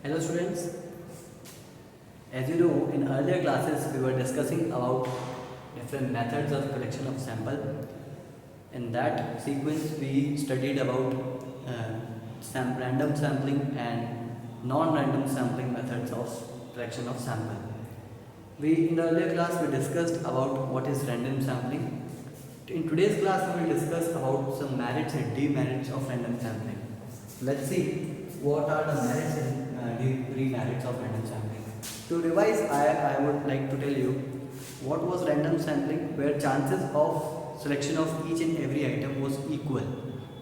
Hello students, as you know in earlier classes we were discussing about different methods of collection of sample. In that sequence we studied about random sampling and non-random sampling methods of collection of sample. In the earlier class we discussed about what is random sampling. In today's class we will discuss about some merits and demerits of random sampling. Let's see what are the merits and demerits of random sampling. To revise, I would like to tell you what was random sampling, where chances of selection of each and every item was equal.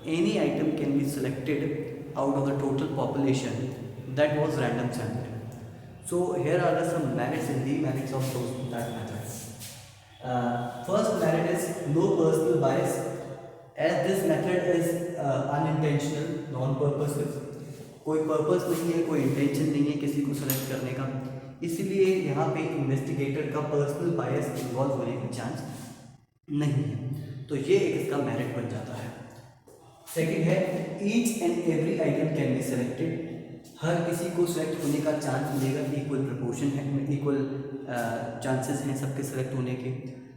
Any item can be selected out of the total population. That was random sampling. So here are some merits and demerits of that method. First merit is no personal bias, as this method is unintentional, non-purposive. कोई purpose नहीं है, कोई intention नहीं है किसी को select करने का, इसलिए यहाँ पे इन्वेस्टिगेटर का पर्सनल बायस इन्वॉल्व होने का चांस नहीं है, तो ये एक इसका मेरिट बन जाता है। सेकंड है each and every item can be selected, हर किसी को सेलेक्ट होने का चांस मिलेगा, इक्वल प्रपोर्शन है, इक्वल चांसेस हैं सबके सेलेक्ट होने के,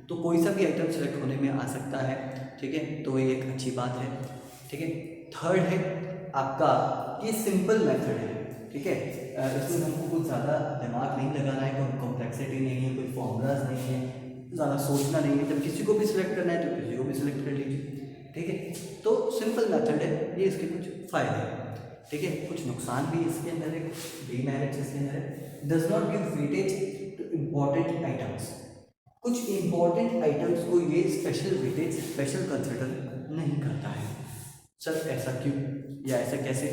तो कोई सा भी आइटम सेलेक्ट होने में आ सकता है। ठीक है, तो ये एक अच्छी बात है। ठीक है, थर्ड है आपका ये सिंपल मेथड है। ठीक है, इसमें हमको कुछ ज़्यादा दिमाग नहीं लगाना है, कोई कॉम्प्लेक्सिटी नहीं है, कोई फॉर्मूलाज नहीं है, ज़्यादा सोचना नहीं है। जब किसी को भी सिलेक्ट करना है तो किसी को भी सिलेक्ट कर लीजिए। ठीक है, तो सिंपल मेथड है, ये इसके कुछ फ़ायदे हैं। ठीक है, कुछ नुकसान भी इसके अंदर है, डीमेरिट्स इसके अंदर है। Does not give weightage to important items, कुछ इम्पॉर्टेंट आइटम्स को ये स्पेशल वेटेज, स्पेशल कंसिडर नहीं करता है। सर ऐसा क्यों या ऐसा कैसे?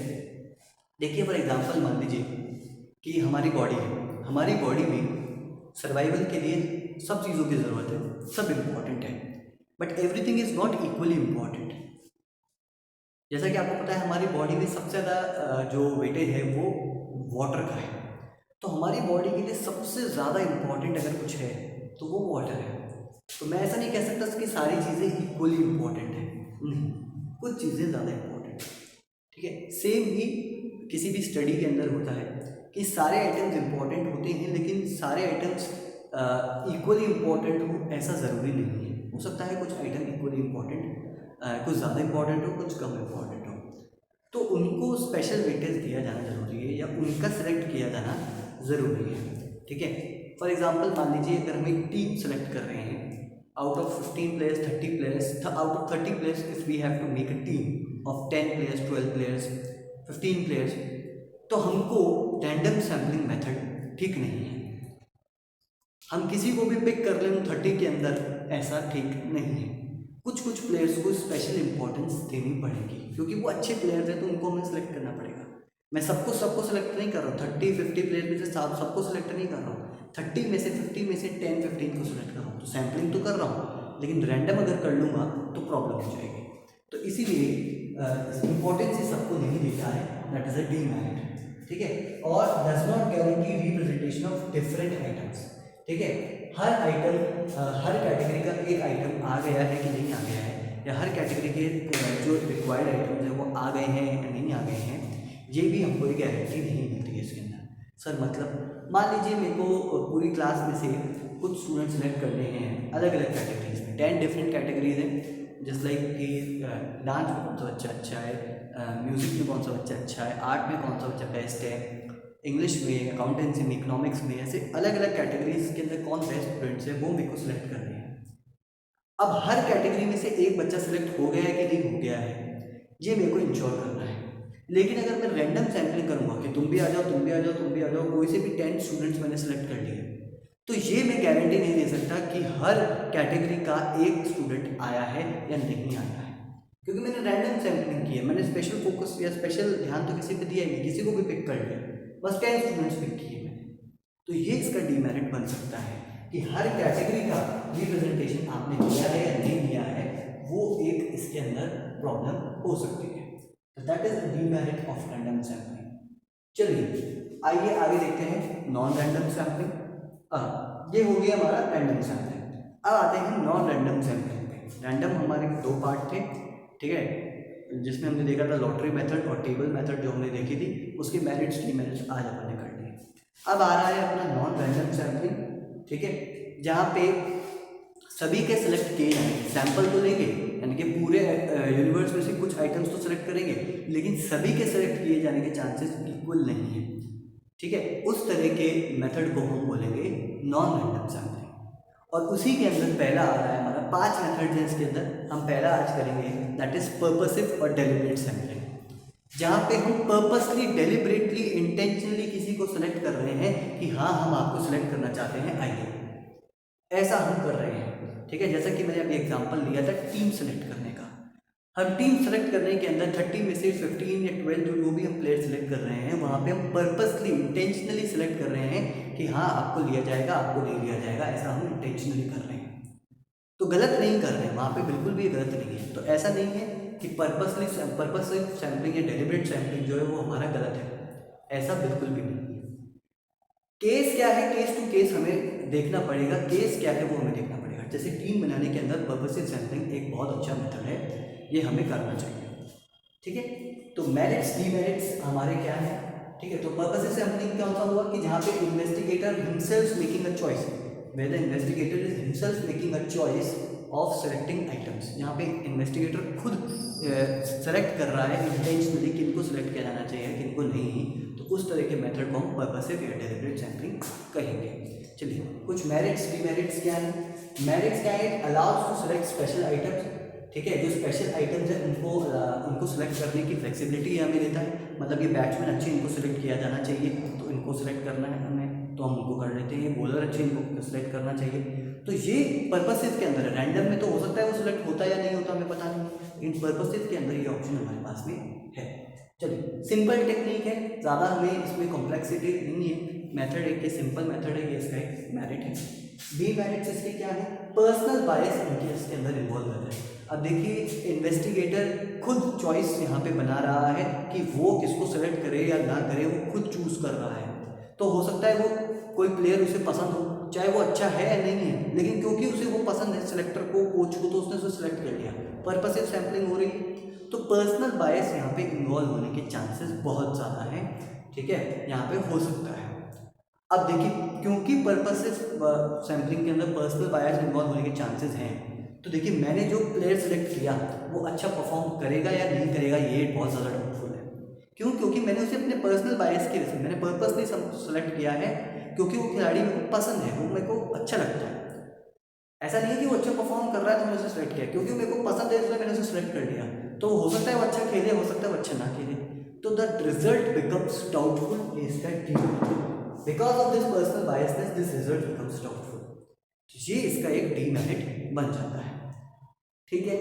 देखिए फॉर एग्जांपल मान लीजिए कि हमारी बॉडी है, हमारी बॉडी में सर्वाइवल के लिए सब चीज़ों की ज़रूरत है, सब इम्पॉर्टेंट है, but everything is not equally important. जैसा कि आपको पता है हमारी बॉडी में सबसे ज़्यादा जो वेटेज है वो वाटर का है, तो हमारी बॉडी के लिए सबसे ज़्यादा इम्पॉर्टेंट अगर कुछ है तो वो वाटर है। तो मैं ऐसा नहीं कह सकता कि सारी चीज़ें इक्वली इम्पॉर्टेंट है, नहीं, कुछ चीज़ें ज़्यादा इम्पॉर्टेंट। ठीक है, सेम ही किसी भी स्टडी के अंदर होता है कि सारे आइटम्स इम्पॉर्टेंट होते हैं, लेकिन सारे आइटम्स इक्वली इम्पॉर्टेंट हो ऐसा ज़रूरी नहीं है। हो सकता है कुछ आइटम इक्वली इम्पॉर्टेंट, कुछ ज़्यादा इम्पॉर्टेंट हो, कुछ कम इम्पॉर्टेंट हो, तो उनको स्पेशल वेटेज दिया जाना ज़रूरी है या उनका सेलेक्ट किया जाना ज़रूरी है। ठीक है, फॉर एग्जांपल मान लीजिए अगर हम एक टीम सेलेक्ट कर रहे हैं, out of 15 players, 30 players, out of 30 players if we have to make a team of 10 players, 12 players, 15 players, तो हमको रैंडम सैम्पलिंग मेथड ठीक नहीं है। हम किसी को भी पिक कर लें 30 के अंदर, ऐसा ठीक नहीं है। कुछ कुछ प्लेयर्स को स्पेशल इंपॉर्टेंस देनी पड़ेगी, क्योंकि वो अच्छे प्लेयर्स हैं तो उनको हमें सेलेक्ट करना पड़ेगा। मैं सबको सेलेक्ट नहीं कर रहा हूँ, 30-50 प्लेयर में से सबको सेलेक्ट नहीं कर रहा हूँ, 30 में से 50 में से 10-15 को सेलेक्ट कर रहा हूँ, तो सैम्पलिंग तो कर रहा हूँ, लेकिन रैंडम अगर कर लूँगा तो प्रॉब्लम हो जाएगी। तो इसीलिए इम्पोर्टेंस सबको नहीं देता है, दैट इज अ डीमेरिट। ठीक है, और does not guarantee representation of different items. ठीक है, हर आइटम, हर कैटेगरी का एक आइटम आ गया है कि नहीं आ गया है, या हर कैटेगरी के जो रिक्वायर्ड आइटम्स हैं वो आ गए हैं या नहीं आ गए हैं, ये भी हमको एक गारंटी नहीं मिलती है इसके अंदर। सर मतलब मान लीजिए मेरे को पूरी क्लास में से कुछ स्टूडेंट सेलेक्ट करने हैं अलग अलग कैटेगरीज में, 10 डिफरेंट कैटेगरीज हैं, जस्ट लाइक कि डांस में कौन सा बच्चा अच्छा है, म्यूज़िक में कौन सा बच्चा अच्छा है, आर्ट में कौन सा बच्चा बेस्ट है, इंग्लिश में, अकाउंटेंसी में, इकोनॉमिक्स में, ऐसे अलग अलग कैटेगरीज के अंदर कौन बेस्ट स्टूडेंट्स है वो मेरे को सिलेक्ट करने हैं। अब हर कैटेगरी में से एक बच्चा सिलेक्ट हो गया है कि नहीं हो गया है, ये मेरे को इंश्योर करना है। लेकिन अगर मैं रैंडम सैम्पलिंग करूँगा कि तुम भी आ जाओ, तुम भी आ जाओ, तुम भी आ जाओ, कोई से भी 10 स्टूडेंट्स मैंने सेलेक्ट कर लिए, तो ये मैं गारंटी नहीं दे सकता कि हर कैटेगरी का एक स्टूडेंट आया है या नहीं आया है, क्योंकि मैंने रैंडम सैम्पलिंग की है, मैंने स्पेशल फोकस या स्पेशल ध्यान तो किसी पे दिया ही नहीं, किसी को भी पिक कर लिया, बस 10 स्टूडेंट्स पिक किए मैंने। तो ये इसका डीमेरिट बन सकता है कि हर कैटेगरी का रिप्रेजेंटेशन आपने किया है या नहीं किया है, वो एक इसके अंदर प्रॉब्लम हो सकती है। तो that is the demerit of random sampling. चलिए आइए आगे देखते हैं नॉन रैंडम सैम्पलिंग। ये हो गया हमारा रैंडम सैम्पलिंग। अब आते हैं नॉन रैंडम सैम्पलिंग पे। रैंडम हमारे दो पार्ट थे, ठीक है, जिसमें हमने देखा था लॉटरी मेथड और टेबल मेथड जो हमने देखी थी, उसके मेरिट्स डीमेरिट्स आज अपन ने कर लिए। अब आ रहा है अपना नॉन रैंडम सैम्पलिंग, ठीक है, जहाँ पे सभी के सिलेक्ट किए जाएंगे, सैंपल तो लेंगे यानी कि पूरे यूनिवर्स में से कुछ आइटम्स तो सिलेक्ट करेंगे, लेकिन सभी के सिलेक्ट किए जाने के चांसेस बिल्कुल नहीं है, ठीक है। उस तरह के मेथड को हम बोलेंगे नॉन रैंडम सैम्पलिंग। और उसी के अंदर पहला आ रहा है हमारा 5 मेथड है इसके अंदर, हम पहला आज करेंगे दैट इज पर्पसिव और डेलिब्रेट सैम्पलिंग, जहाँ पे हम पर्पसली डेलिब्रेटली इंटेंशनली किसी को सिलेक्ट कर रहे हैं कि हाँ हम आपको सिलेक्ट करना चाहते हैं, आइए, ऐसा हम कर रहे हैं, ठीक है। जैसा कि मैंने अभी एग्जांपल लिया था टीम सेलेक्ट करने का, हम टीम सेलेक्ट करने के अंदर 30 में से 15 या 12 जो भी हम प्लेयर सेलेक्ट कर रहे हैं, वहाँ पे हम पर्पसली इंटेंशनली सेलेक्ट कर रहे हैं कि हाँ आपको लिया जाएगा, आपको नहीं लिया जाएगा, ऐसा हम इंटेंशनली कर रहे हैं। तो गलत नहीं कर रहे हैं, वहाँ पे बिल्कुल भी गलत नहीं है। तो ऐसा नहीं है कि पर्पसली सैम्पलिंग या डेलिब्रेट सैम्पलिंग जो है वो हमारा गलत है, ऐसा बिल्कुल भी नहीं है। केस क्या है, केस टू केस हमें देखना पड़ेगा, केस क्या है वो हमें देखना पड़ेगा। जैसे टीम बनाने के अंदर पर्पसिव सैम्पलिंग एक बहुत अच्छा मेथड है, ये हमें करना चाहिए, ठीक है। तो मेरिट्स डीमेरिट्स हमारे क्या है, ठीक है। तो पर्पसिव सैम्पलिंग क्या होता हुआ कि जहाँ पे investigator himself making a choice, where the investigator is himself making a choice of selecting items, यहाँ पे इन्वेस्टिगेटर खुद सेलेक्ट कर रहा है इंटेंशनली किनको सेलेक्ट किया जाना चाहिए किनको नहीं, तो उस तरह के मेथड को हम पर्पसिव या डेलिब्रेट सैम्पलिंग कहेंगे। चलिए कुछ मेरिट्स डीमेरिट्स क्या है। मेरिट्स क्या है, allows to select special items, ठीक है। जो स्पेशल आइटम्स है उनको सेलेक्ट करने की फ्लेक्सिबिलिटी हमें देता है, मतलब ये बैट्समैन अच्छे इनको सेलेक्ट किया जाना चाहिए तो इनको सेलेक्ट करना है हमें, तो हम उनको कर लेते हैं। बॉलर अच्छे इनको सेलेक्ट करना चाहिए, तो ये पर्पसेस के अंदर है। रैंडम में तो हो सकता है वो सिलेक्ट होता या नहीं होता हमें पता नहीं, इन पर्पसेस के अंदर ये ऑप्शन हमारे पास में है। चलिए सिंपल टेक्निक है, ज़्यादा हमें इसमें कॉम्प्लेक्सिटी नहीं है, मेथड एक सिंपल मेथड है, ये इसका एक मेरिट है। बी मेरिट्स इसके क्या है, पर्सनल बायस इनके इसके अंदर इन्वॉल्व रहता है। अब देखिए इन्वेस्टिगेटर खुद चॉइस यहाँ पे बना रहा है कि वो किसको सेलेक्ट करे या ना करे, वो खुद चूज कर रहा है। तो हो सकता है वो कोई प्लेयर उसे पसंद हो, चाहे वो अच्छा है या नहीं है, लेकिन क्योंकि उसे वो पसंद है सिलेक्टर को, कोच को, तो उसने उसे सेलेक्ट कर लिया, पर्पसिव सैम्पलिंग हो रही है। तो पर्सनल बायस यहाँ पे इन्वॉल्व होने के चांसेस बहुत ज़्यादा हैं, ठीक है, यहाँ पे हो सकता है। अब देखिए क्योंकि पर्पसिव सैम्पलिंग के अंदर पर्सनल बायस इन्वॉल्व होने के चांसेस हैं, तो देखिए मैंने जो प्लेयर सेलेक्ट किया वो अच्छा परफॉर्म करेगा या नहीं करेगा ये बहुत ज़्यादा डाउटफुल है। क्यों, क्योंकि मैंने उसे अपने पर्सनल बायस की वजह से मैंने पर्पसली सेलेक्ट किया है, क्योंकि वो खिलाड़ी मेरे को पसंद है, वो मेरे को अच्छा लगता है। ऐसा नहीं है कि वो अच्छा परफॉर्म कर रहा है तो मैंने उसे सेलेक्ट किया, क्योंकि मेरे को पसंद है इसलिए मैंने उसे सेलेक्ट कर लिया। तो हो सकता है वो अच्छा खेले, हो सकता है वो अच्छा ना खेले, तो the result becomes doubtful is that team, because of this personal biasness this result becomes doubtful. ये इसका एक डीमेरिट बन जाता है, ठीक है।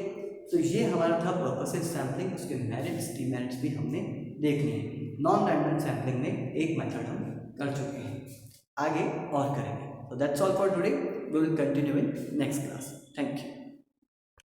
तो ये हमारा था पर्पसिव सैम्पलिंग, उसके मेरिट्स डीमेरिट्स भी हमने देख लिए। नॉन रैंडम सैम्पलिंग में एक मेथड हम कर चुके हैं, आगे और करेंगे। So that's all for today. We will continue in next class. Thank you.